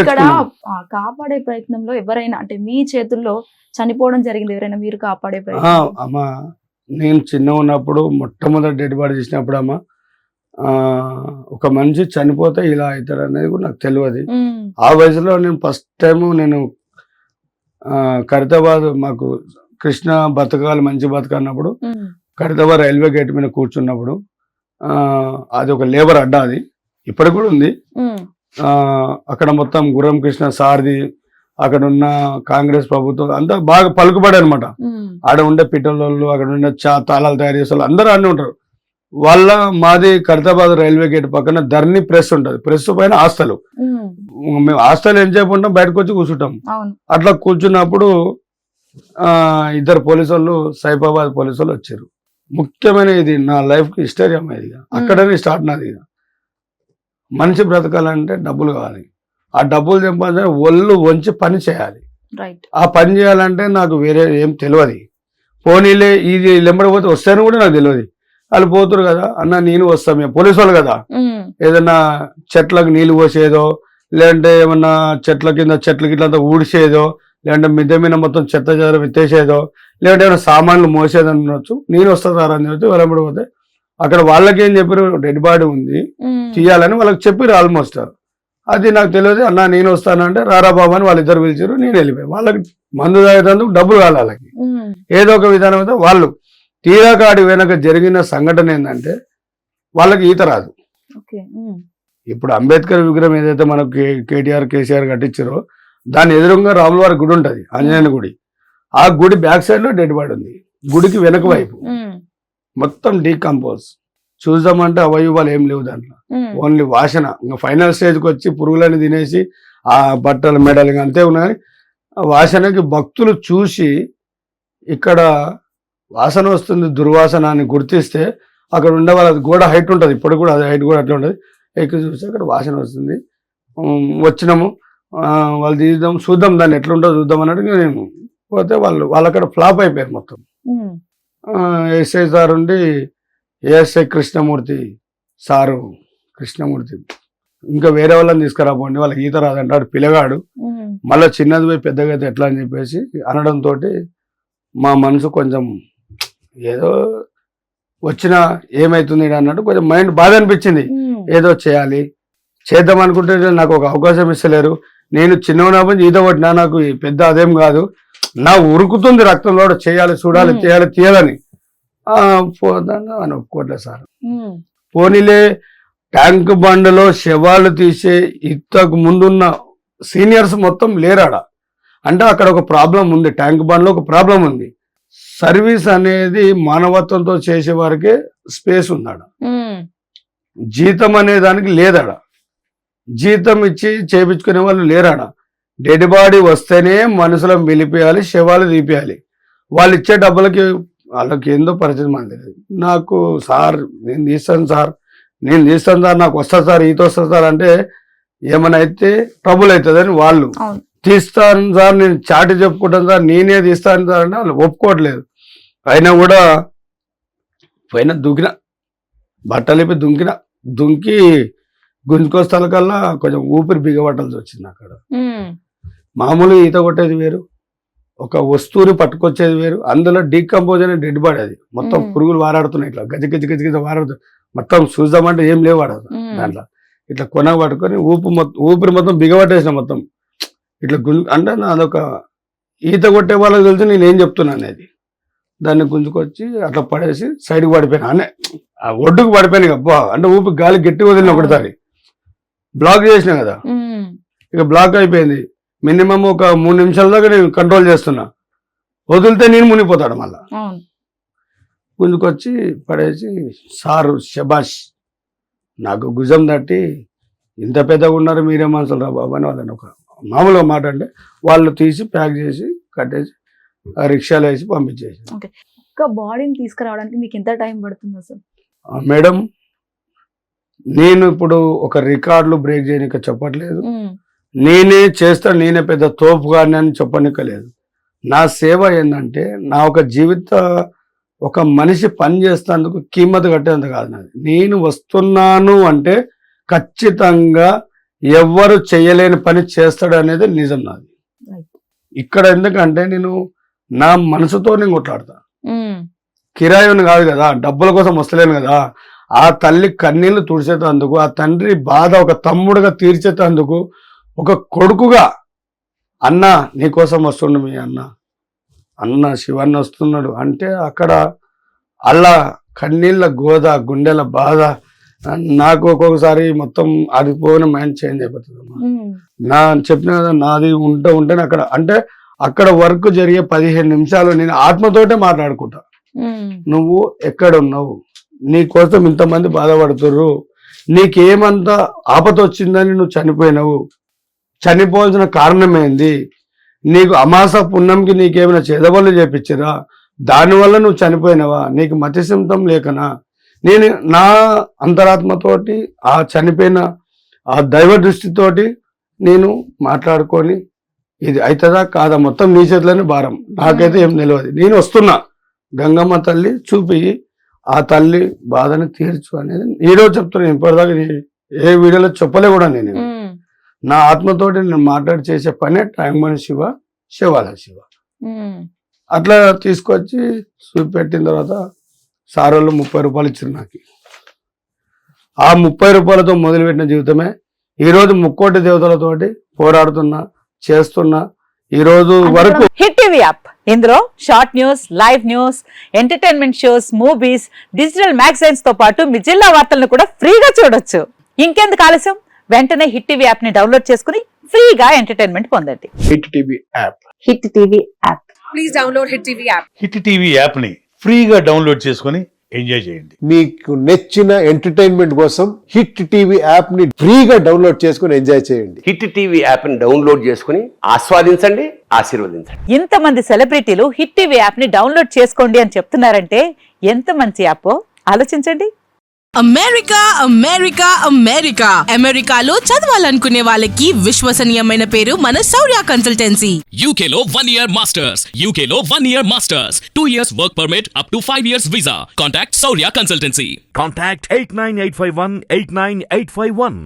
ఇక్కడ కాపాడే ప్రయత్నంలో ఎవరైనా అంటే మీ చేతుల్లో చనిపోవడం జరిగింది, ఎవరైనా మీరు కాపాడే ప్రయత్నం? అమ్మా నేను చిన్న ఉన్నప్పుడు మొట్టమొదటి డెడ్ బాడీ చేసినప్పుడు అమ్మా ఒక మనిషి చనిపోతే ఇలా అవుతాడు అనేది కూడా నాకు తెలియదు. ఆ వయసులో నేను ఫస్ట్ టైం నేను ఖైరతాబాద్ మాకు కృష్ణ బతకాలి మంచి బతకన్నప్పుడు ఖైరతాబాద్ రైల్వే గేట్ మీద కూర్చున్నప్పుడు అది ఒక లేబర్ అడ్డా, అది ఇప్పటికి కూడా ఉంది. అక్కడ మొత్తం గుర్రం కృష్ణ సారథి, అక్కడ ఉన్న కాంగ్రెస్ ప్రభుత్వం అంతా బాగా పలుకుబడి అనమాట. ఆడ ఉండే పిట్టలు, అక్కడ ఉండే తాళాలు తయారు చేసే వాళ్ళు అందరూ అన్నీ ఉంటారు. మాది ఖైరతాబాద్ రైల్వే గేట్ పక్కన ధర్ని ప్రెస్ ఉంటది, ప్రెస్ పైన ఆస్తలు. మేము ఆస్తలు ఏం చేయకుండా బయటకు వచ్చి కూర్చుంటాం. అట్లా కూర్చున్నప్పుడు ఇద్దరు పోలీసు వాళ్ళు, సైఫాబాద్ పోలీసు వాళ్ళు వచ్చారు. ముఖ్యమైన ఇది నా లైఫ్ కి హిస్టరీ అమ్మా. ఇది అక్కడనే స్టార్ట్ నాది. మనిషి బ్రతకాలంటే డబ్బులు కావాలి. ఆ డబ్బులు సంపాదించాలి, ఒళ్ళు వంచి పని చేయాలి. ఆ పని చేయాలంటే నాకు వేరే ఏం తెలియదు. పోనీలే ఇది లెంబడిపోతే వస్తాయని కూడా నాకు తెలియదు. వాళ్ళు పోతురు కదా అన్న, నేను వస్తాం, పోలీసు వాళ్ళు కదా, ఏదన్నా చెట్లకు నీళ్లు పోసేదో, లేదంటే ఏమన్నా చెట్ల కింద చెట్ల గిట్లంతా ఊడిసేదో, లేదంటే మిద్దె మీద మొత్తం చెత్త చెదర విత్తేసేదో, లేదంటే ఏమైనా సామాన్లు మోసేది అనొచ్చు. నేను వస్తారా అని చెప్పి వెళ్ళబడిపోతే అక్కడ వాళ్ళకి ఏం చెప్పారు, డెడ్ బాడీ ఉంది తీయాలని వాళ్ళకి చెప్పారు ఆల్మోస్ట్. అది నాకు తెలియదు. అన్న నేను వస్తానంటే రారా బాబు అని వాళ్ళిద్దరు పిలిచారు. నేను వెళ్ళిపోయాను. వాళ్ళకి మందు తాగేందుకు డబ్బులు కావాలి వాళ్ళకి. ఏదో ఒక విధానం అయితే వాళ్ళు తీరాకాడి వెనక జరిగిన సంఘటన ఏంటంటే వాళ్ళకి ఈత రాదు. ఇప్పుడు అంబేద్కర్ విగ్రహం ఏదైతే మనకు కేటీఆర్ కేసీఆర్ కట్టించారో దాని ఎదురుగా రాములవారి గుడి ఉంటది, ఆంజనేయుని గుడి. ఆ గుడి బ్యాక్ సైడ్ లో డెడ్ బాడీ ఉంది. గుడికి వెనక వైపు మొత్తం డీకంపోజ్. చూద్దామంటే అవయవాలు ఏం లేవు దాంట్లో, ఓన్లీ వాసన. ఇంకా ఫైనల్ స్టేజ్కి వచ్చి పురుగులని తినేసి ఆ బట్టలు మెడలు అంతే ఉన్నాయి. ఆ వాసనకి భక్తులు చూసి ఇక్కడ వాసన వస్తుంది దుర్వాసన అని గుర్తిస్తే అక్కడ ఉండే వాళ్ళ గోడ హైట్ ఉంటుంది, ఇప్పుడు కూడా అది హైట్ కూడా అట్లా ఉంటుంది. ఎక్కి చూస్తే అక్కడ వాసన వస్తుంది. వచ్చినాము, వాళ్ళు తీద్దాం చూద్దాం దాన్ని ఎట్లా ఉంటుందో చూద్దాం అన్నట్టుగా నేను పోతే వాళ్ళు అక్కడ ఫ్లాప్ అయిపోయారు మొత్తం. ఎస్ఐ సార్ ఉండి, ఏఎస్ఐ కృష్ణమూర్తి సారు, కృష్ణమూర్తి ఇంకా వేరే వాళ్ళని తీసుకురాపోండి, వాళ్ళకి ఈత రాదంటాడు పిల్లగాడు. మళ్ళీ చిన్నది పోయి పెద్దగా అయితే ఎట్లా అని చెప్పేసి అనడంతో మా మనసు కొంచెం ఏదో వచ్చినా ఏమైతుంది అన్నట్టు కొంచెం మైండ్ బాధ అనిపించింది. ఏదో చేద్దాం అనుకుంటే నాకు ఒక అవకాశం ఇస్తలేరు. నేను చిన్నప్పటి ఈత కొట్టినా, నాకు పెద్ద అదేం కాదు, నా ఉరుకుతుంది రక్తంలో చేయాలి, చూడాలి, చేయాలి, తీయాలని. పోదాన్ని అని ఒప్పుకోవట్లేదు సార్. పోనీలే ట్యాంక్ బండ్లో శవాలు తీసే ఇంతకు ముందున్న సీనియర్స్ మొత్తం లేరాడ అంటే అక్కడ ఒక ప్రాబ్లం ఉంది. ట్యాంక్ బండ్లో ఒక ప్రాబ్లం ఉంది. సర్వీస్ అనేది మానవత్వంతో చేసే వారికే స్పేస్ ఉందాడ. జీతం అనే దానికి లేదాడ. జీతం ఇచ్చి చేపించుకునే వాళ్ళు లేరాడ. డెడ్ బాడీ వస్తేనే మనుషులను పిలిపియాలి, శవాలు తీపియాలి. వాళ్ళు ఇచ్చే డబ్బులకి వాళ్ళకి ఏందో పరిచయం తెలియదు. నాకు సార్ నేను తీస్తాను సార్, నాకు వస్తుంది సార్, ఈత వస్తుంది సార్ అంటే ఏమైనా అయితే ట్రబుల్ అవుతుందని వాళ్ళు తీస్తాను సార్, నేను చాటి చెప్పుకుంటాను సార్, నేనే తీస్తాను సార్ అంటే వాళ్ళు ఒప్పుకోవట్లేదు. అయినా కూడా పైన దుంకిన, బట్టలిపి దుంకి గుంజుకొస్తాల కల్లా కొంచెం ఊపిరి బిగబట్టాల్సి వచ్చింది. అక్కడ మామూలుగా ఈత కొట్టేది వేరు, ఒక వస్తువుని పట్టుకొచ్చేది వేరు. అందులో డీకంపోజ్ అనే డెడ్ బాడీ, అది మొత్తం పురుగులు వారాడుతున్నాయి, ఇట్లా గజ గజ గజ గజ వారాడుతున్నాయి. మొత్తం చూద్దామంటే ఏం లేవు వాడదు దాంట్లో. ఇట్లా కొన పట్టుకొని ఊపిరి మొత్తం బిగబట్టేసిన మొత్తం ఇట్లా అంటే అదొక ఈత కొట్టే వాళ్ళకి తెలిసి నేను ఏం చెప్తున్నా అనేది. దాన్ని గుంజుకొచ్చి అట్లా పడేసి సైడ్కి పడిపోయినా, అనే ఆ ఒడ్డుకు పడిపోయినా. అబ్బా అంటే ఊపి గాలి గట్టి వదిలిన ఒకటిసారి బ్లాక్ చేసినా కదా, ఇక బ్లాక్ అయిపోయింది. మినిమం ఒక 3 నిమిషాల దాకా నేను కంట్రోల్ చేస్తున్నా, వదిలితే నేను మునిగిపోతాడు. మళ్ళా గుంజుకొచ్చి పడేసి సారు శబాష్, నాకు గుజం తట్టి ఇంత పెద్దగా ఉన్నారు మీరే మనుషులు రా బాబు అని వాళ్ళని ఒక మామూలుగా మాట అంటే వాళ్ళు తీసి ప్యాక్ చేసి కట్టేసి రిక్షాలో వేసి పంపించేసి. బాడీని తీసుకురావడానికి మీకు ఎంత టైం పడుతుంది అసలు? మేడం నేను ఇప్పుడు ఒక రికార్డులు బ్రేక్ చేయనిక చెప్పట్లేదు, నేనే చేస్తాను, నేనే పెద్ద తోపుగాని అని చెప్పనికలేదు. నా సేవ ఏంటంటే నా ఒక జీవిత ఒక మనిషి పని చేస్తేందుకు కీమత కట్టేంత కాదు నాది. నేను వస్తున్నాను అంటే ఖచ్చితంగా ఎవ్వరు చేయలేని పని చేస్తాడు అనేది నిజం నాది. Right. ఇక్కడ ఎందుకంటే నేను నా మనసుతో నేను కొట్లాడతా. ఉమ్, కిరాయిని కాదు కదా, డబ్బుల కోసం వస్తలేను కదా. ఆ తల్లి కన్నీళ్లు తుడిచేటందుకు, ఆ తండ్రి బాధ ఒక తమ్ముడుగా తీర్చేటందుకు, ఒక కొడుకుగా అన్న నీకోసం వస్తుండు మీ అన్న శివన్న వస్తున్నాడు అంటే అక్కడ అలా కన్నీళ్ళ గోద, గుండెల బాధ, నాకు ఒక్కొక్కసారి మొత్తం ఆడిపోయిన మైండ్ చేంజ్ అయిపోతుంది. ఉమ్, నా చెప్పిన కదా, నాది ఉంటేనే అక్కడ అంటే అక్కడ వర్క్ జరిగే 15 నిమిషాలు నేను ఆత్మతోటే మాట్లాడుకుంటా. ఉమ్, నువ్వు ఎక్కడ ఉన్నావు, నీ కోసం ఇంతమంది బాధపడుతుర్రు, నీకేమంతా ఆపద వచ్చిందని నువ్వు చనిపోయినావు, చనిపోవాల్సిన కారణం ఏంది, నీకు అమాస పుణ్యంకి నీకేమైనా చేదబళ్ళు చేపించరా, దానివల్ల నువ్వు చనిపోయినావా, నీకు మతి సిమ్తం లేకనా. నేను నా అంతరాత్మతోటి ఆ చనిపోయిన ఆ దైవ దృష్టితోటి నేను మాట్లాడుకొని ఇది అవుతుందా కాదా మొత్తం నీ చేతిలోనే భారం, నాకైతే ఏం తెలియదు. నేను వస్తున్నా, గంగమ్మ తల్లి చూపి ఆ తల్లి బాధని తీర్చు అనేది ఈరోజు చెప్తున్నాను. ఇప్పటిదాకా ఏ వీడియోలో చెప్పలే కూడా నేను. ఉమ్, నా ఆత్మతోటి నేను మాట్లాడి చేసే పనే ట్యాంక్మన్ శివ, శివాల శివ. ఉమ్, అట్లా తీసుకొచ్చి చూపెట్టిన తర్వాత సార్ వాళ్ళు 30 రూపాయలు ఇచ్చారు నాకు. ఆ 30 రూపాయలతో మొదలుపెట్టిన జీవితమే ఈరోజు ముక్కోటి దేవతలతోటి పోరాడుతున్నా, చేస్తున్నా ఈ రోజు వరకు. హిట్ టీవీ యాప్, ఇందులో short news, live news, entertainment shows, movies, digital magazines తో పాటు మీ జిల్లా వార్తలను కూడా ఫ్రీగా చూడొచ్చు. ఇంకెందుకు ఆలస్యం, వెంటనే హిట్ టీవీ యాప్ ని డౌన్లోడ్ చేసుకుని ఫ్రీగా ఎంటర్టైన్మెంట్ పొందండి. Hit TV app. Hit TV app. Please download Hit TV app. Hit TV యాప్ని ఫ్రీగా డౌన్లోడ్ చేసుకొని ఎంజాయ్ చేయండి. మీకు నచ్చిన ఎంటర్టైన్మెంట్ కోసం హిట్ టీవీ యాప్ ని ఫ్రీగా డౌన్లోడ్ చేసుకుని ఎంజాయ్ చేయండి. హిట్ టీవీ యాప్ని డౌన్లోడ్ చేసుకుని ఆస్వాదించండి, ఆశీర్వదించండి. ఇంతమంది సెలబ్రిటీలు హిట్ టీవీ యాప్ ని డౌన్లోడ్ చేసుకోండి అని చెప్తున్నారంటే ఎంత మంచి యాప్ ఆలోచించండి. అమెరికా అమెరికా అమెరికా అమెరికాలో చదవాలనుకునే వాళ్ళకి విశ్వసనీయమైన పేరు మన శౌర్య consultancy. UK Law 1 Year Masters. UK Law 1 Year Masters. 2 years work permit up to 5 years visa. Contact Saurya Consultancy. Contact 89851 89851.